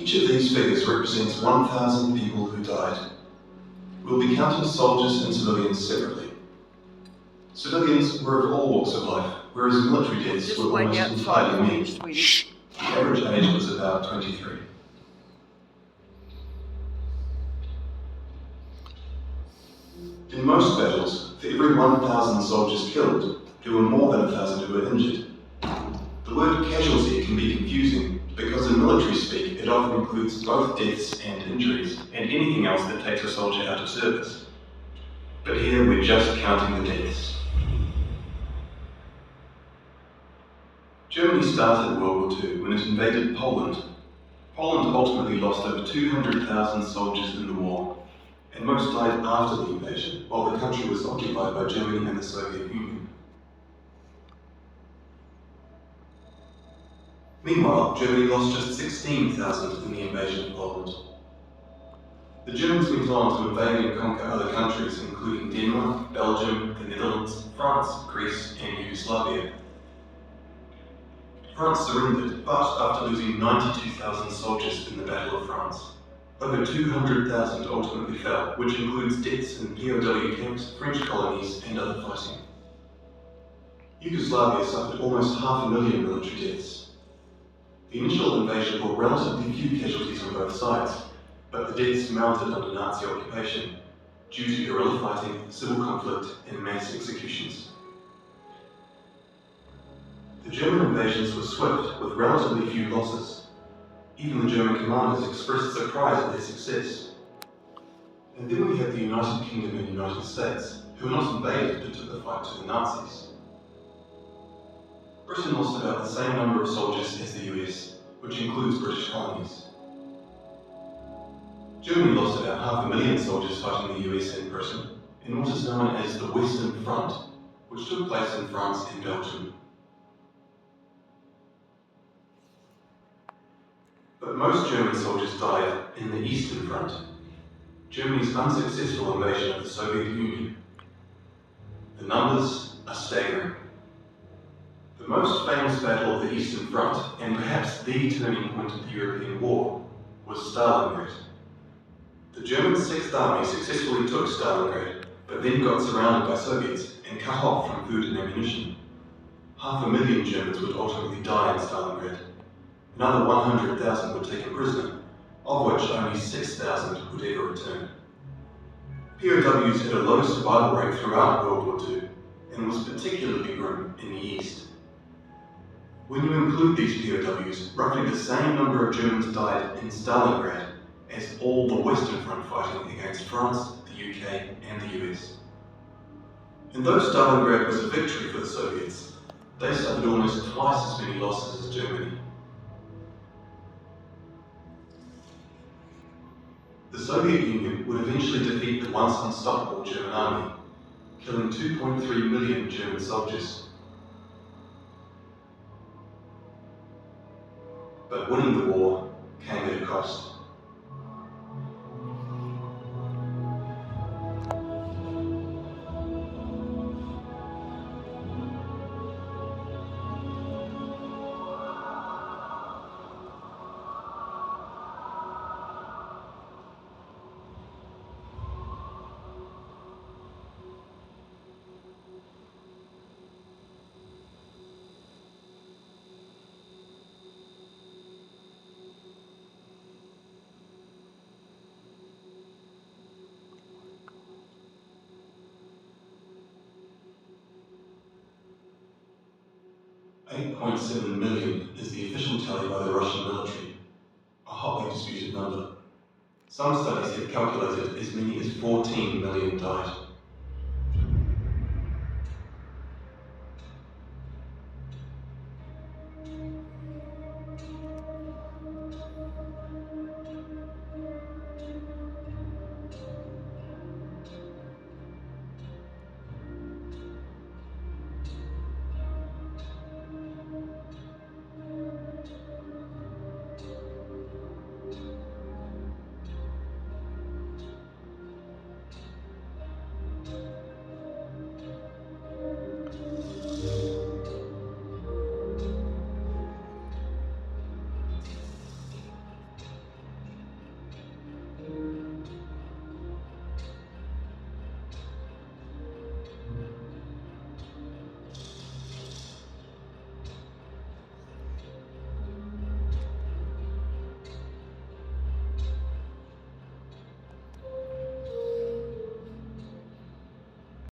Each of these figures represents 1,000 people who died. We'll be counting soldiers and civilians separately. Civilians were of all walks of life, whereas military deaths were almost entirely men. The average age was about 23. In most battles, for every 1,000 soldiers killed, there were more than 1,000 who were injured. The word casualty can be confusing because in military speak it often includes both deaths and injuries, and anything else that takes a soldier out of service. But here we're just counting the deaths. Germany started World War II when it invaded Poland. Poland ultimately lost over 200,000 soldiers in the war, and most died after the invasion, while the country was occupied by Germany and the Soviet Union. Meanwhile, Germany lost just 16,000 in the invasion of Poland. The Germans went on to invade and conquer other countries, including Denmark, Belgium, the Netherlands, France, Greece, and Yugoslavia. France surrendered, but after losing 92,000 soldiers in the Battle of France. Over 200,000 ultimately fell, which includes deaths in POW camps, French colonies, and other fighting. Yugoslavia suffered almost 500,000 military deaths. The initial invasion brought relatively few casualties on both sides, but the deaths mounted under Nazi occupation due to guerrilla fighting, civil conflict, and mass executions. The German invasions were swift, with relatively few losses. Even the German commanders expressed surprise at their success. And then we have the United Kingdom and United States, who were not invaded but took the fight to the Nazis. Britain lost about the same number of soldiers as the US, which includes British colonies. Germany lost about 500,000 soldiers fighting the US and Britain in what is known as the Western Front, which took place in France and Belgium. But most German soldiers died in the Eastern Front, Germany's unsuccessful invasion of the Soviet Union. The numbers are staggering. The most famous battle of the Eastern Front, and perhaps the turning point of the European War, was Stalingrad. The German 6th Army successfully took Stalingrad, but then got surrounded by Soviets and cut off from food and ammunition. 500,000 Germans would ultimately die in Stalingrad. Another 100,000 were taken prisoner, of which only 6,000 would ever return. POWs had a low survival rate throughout World War II, and was particularly grim in the East. When you include these POWs, roughly the same number of Germans died in Stalingrad as all the Western Front fighting against France, the UK, and the US. And though Stalingrad was a victory for the Soviets, they suffered almost twice as many losses as Germany. The Soviet Union would eventually defeat the once unstoppable German army, killing 2.3 million German soldiers. But winning the war came at a cost. 8.7 million is the official tally by the Russian military, a hotly disputed number. Some studies have calculated as many as 14 million died.